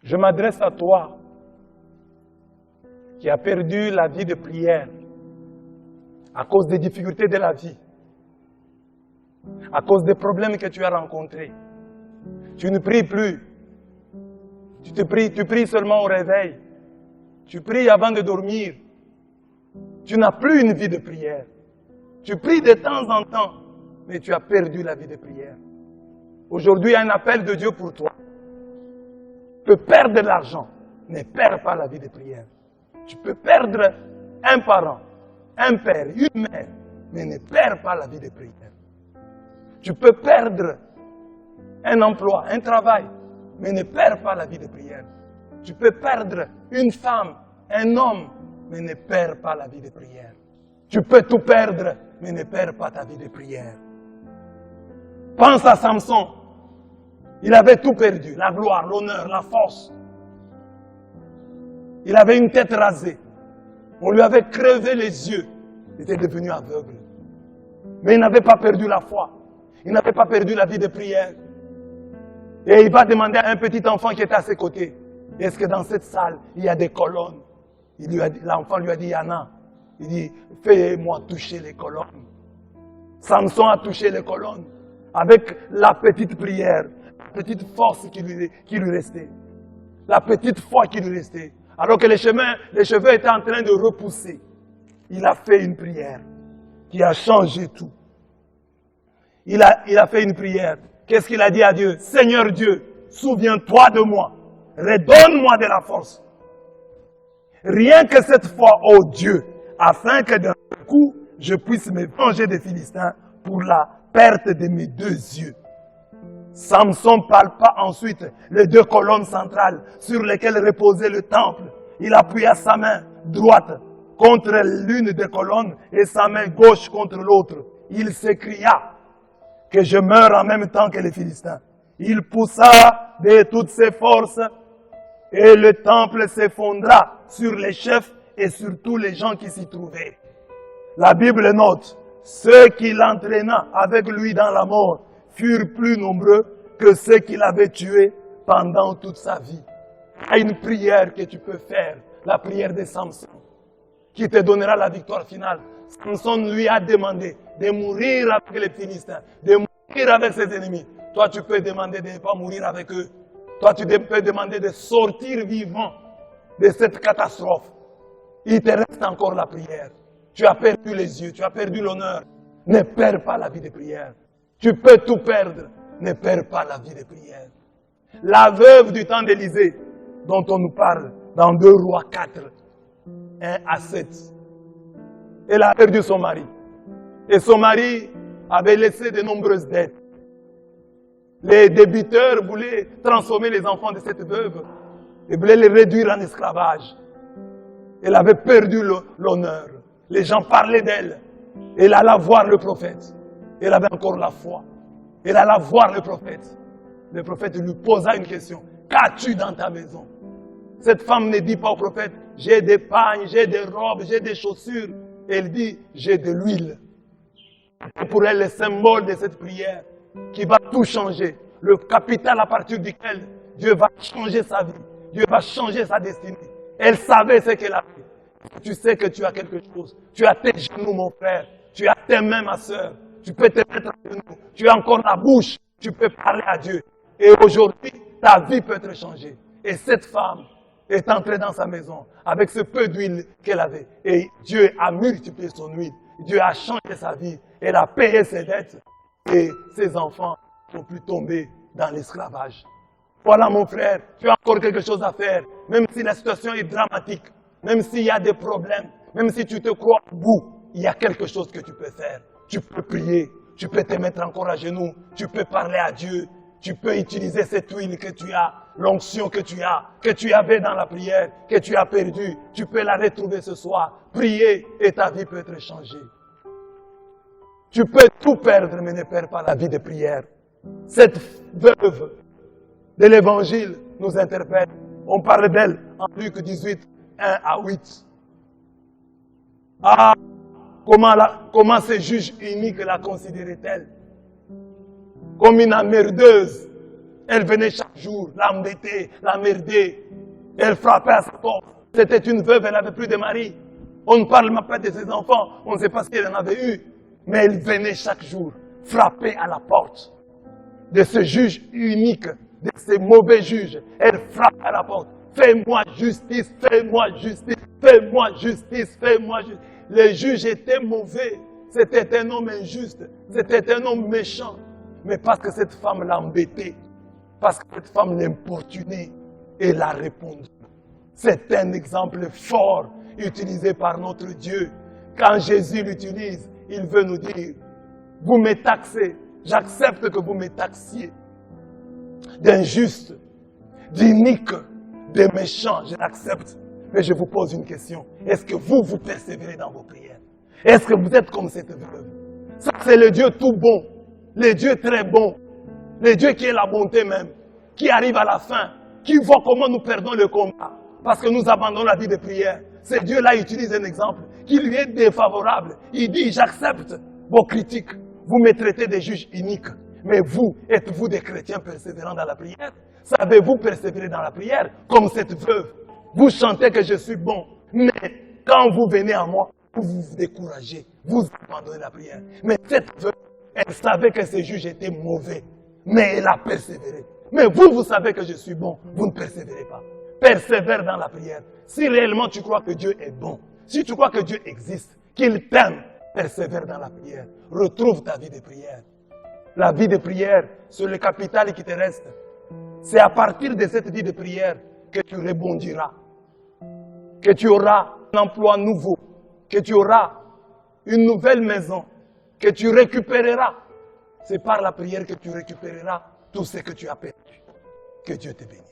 Je m'adresse à toi qui as perdu la vie de prière à cause des difficultés de la vie, à cause des problèmes que tu as rencontrés. Tu ne pries plus. Tu pries seulement au réveil. Tu pries avant de dormir. Tu n'as plus une vie de prière. Tu pries de temps en temps, mais tu as perdu la vie de prière. Aujourd'hui, il y a un appel de Dieu pour toi. Tu peux perdre de l'argent, ne perds pas la vie de prière. Tu peux perdre un parent, un père, une mère, mais ne perds pas la vie de prière. Tu peux perdre un emploi, un travail, mais ne perds pas la vie de prière. Tu peux perdre une femme, un homme, mais ne perds pas la vie de prière. Tu peux tout perdre, mais ne perds pas ta vie de prière. Pense à Samson. Il avait tout perdu, la gloire, l'honneur, la force. Il avait une tête rasée. On lui avait crevé les yeux. Il était devenu aveugle. Mais il n'avait pas perdu la foi. Il n'avait pas perdu la vie de prière. Et il va demander à un petit enfant qui était à ses côtés, est-ce que dans cette salle, il y a des colonnes? L'enfant lui a dit, il y en a. Il dit, fais-moi toucher les colonnes. Samson a touché les colonnes avec la petite prière, la petite force qui lui restait, la petite foi qui lui restait. Alors que les cheveux étaient en train de repousser. Il a fait une prière qui a changé tout. Il a fait une prière. Qu'est-ce qu'il a dit à Dieu? Seigneur Dieu, souviens-toi de moi. Redonne-moi de la force. Rien que cette fois, ô Dieu, afin que d'un coup, je puisse me venger des Philistins pour la perte de mes deux yeux. Samson palpa ensuite les deux colonnes centrales sur lesquelles reposait le temple. Il appuya sa main droite contre l'une des colonnes et sa main gauche contre l'autre. Il s'écria que je meure en même temps que les Philistins. Il poussa de toutes ses forces et le temple s'effondra sur les chefs et sur tous les gens qui s'y trouvaient. La Bible note, ceux qui l'entraîna avec lui dans la mort furent plus nombreux que ceux qui l'avaient tué pendant toute sa vie. Il y a une prière que tu peux faire, la prière de Samson, qui te donnera la victoire finale. Samson lui a demandé de mourir avec les Philistins, de mourir avec ses ennemis. Toi, tu peux demander de ne pas mourir avec eux. Toi, tu peux demander de sortir vivant de cette catastrophe. Il te reste encore la prière. Tu as perdu les yeux, tu as perdu l'honneur. Ne perds pas la vie de prière. Tu peux tout perdre. Ne perds pas la vie de prière. La veuve du temps d'Élisée, dont on nous parle dans 2 Rois 4, 1 à 7. Elle a perdu son mari. Et son mari avait laissé de nombreuses dettes. Les débiteurs voulaient transformer les enfants de cette veuve et voulaient les réduire en esclavage. Elle avait perdu l'honneur. Les gens parlaient d'elle. Elle alla voir le prophète. Elle avait encore la foi. Elle alla voir le prophète. Le prophète lui posa une question. Qu'as-tu dans ta maison? Cette femme ne dit pas au prophète, j'ai des pagnes, j'ai des robes, j'ai des chaussures. Elle dit, j'ai de l'huile. Et pour elle, le symbole de cette prière qui va tout changer. Le capital à partir duquel Dieu va changer sa vie. Dieu va changer sa destinée. Elle savait ce qu'elle a fait. Tu sais que tu as quelque chose. Tu as tes genoux, mon frère. Tu as tes mains, ma soeur. Tu peux te mettre à genoux. Tu as encore la bouche. Tu peux parler à Dieu. Et aujourd'hui, ta vie peut être changée. Et cette femme est entrée dans sa maison avec ce peu d'huile qu'elle avait. Et Dieu a multiplié son huile. Dieu a changé sa vie. Elle a payé ses dettes. Et ses enfants n'ont plus tombé dans l'esclavage. Voilà mon frère, tu as encore quelque chose à faire. Même si la situation est dramatique, même s'il y a des problèmes, même si tu te crois au bout, il y a quelque chose que tu peux faire. Tu peux prier, tu peux te mettre encore à genoux, tu peux parler à Dieu, tu peux utiliser cette huile que tu as, l'onction que tu avais dans la prière, que tu as perdue. Tu peux la retrouver ce soir. Prier et ta vie peut être changée. Tu peux tout perdre, mais ne perds pas la vie de prière. Cette veuve de l'Évangile nous interpelle. On parle d'elle en Luc 18, 1 à 8. Ah, comment ce juge unique la considérait-elle? Comme une emmerdeuse. Elle venait chaque jour, l'embêter, l'emmerder. Elle frappait à sa porte. C'était une veuve, elle n'avait plus de mari. On ne parle même pas de ses enfants, on ne sait pas si elle en avait eu. Mais elle venait chaque jour frapper à la porte de ce juge unique, de ces mauvais juges. Elle frappe à la porte. Fais-moi justice, fais-moi justice, fais-moi justice, fais-moi justice. Le juge était mauvais. C'était un homme injuste. C'était un homme méchant. Mais parce que cette femme l'embêtait, parce que cette femme l'importunait, elle a répondu. C'est un exemple fort utilisé par notre Dieu. Quand Jésus l'utilise, il veut nous dire, vous me taxez, j'accepte que vous me taxiez d'injuste, d'inique, de méchant, je l'accepte. Mais je vous pose une question. Est-ce que vous persévérez dans vos prières? Est-ce que vous êtes comme cette veuve? Ça, c'est le Dieu tout bon, le Dieu très bon, le Dieu qui est la bonté même, qui arrive à la fin, qui voit comment nous perdons le combat, parce que nous abandonnons la vie de prière. Ce Dieu-là utilise un exemple qui lui est défavorable. Il dit, j'accepte vos critiques, vous me traitez de juges uniques, mais vous, êtes-vous des chrétiens persévérants dans la prière? Savez-vous persévérer dans la prière comme cette veuve? Vous chantez que je suis bon, mais quand vous venez à moi, vous vous découragez, vous abandonnez la prière. Mais cette veuve, elle savait que ce juge était mauvais, mais elle a persévéré. Mais vous savez que je suis bon, vous ne persévérez pas. Persévère dans la prière. Si réellement tu crois que Dieu est bon, si tu crois que Dieu existe, qu'il t'aime, persévère dans la prière. Retrouve ta vie de prière. La vie de prière, c'est le capital qui te reste. C'est à partir de cette vie de prière que tu rebondiras, que tu auras un emploi nouveau, que tu auras une nouvelle maison, que tu récupéreras. C'est par la prière que tu récupéreras tout ce que tu as perdu. Que Dieu te bénisse.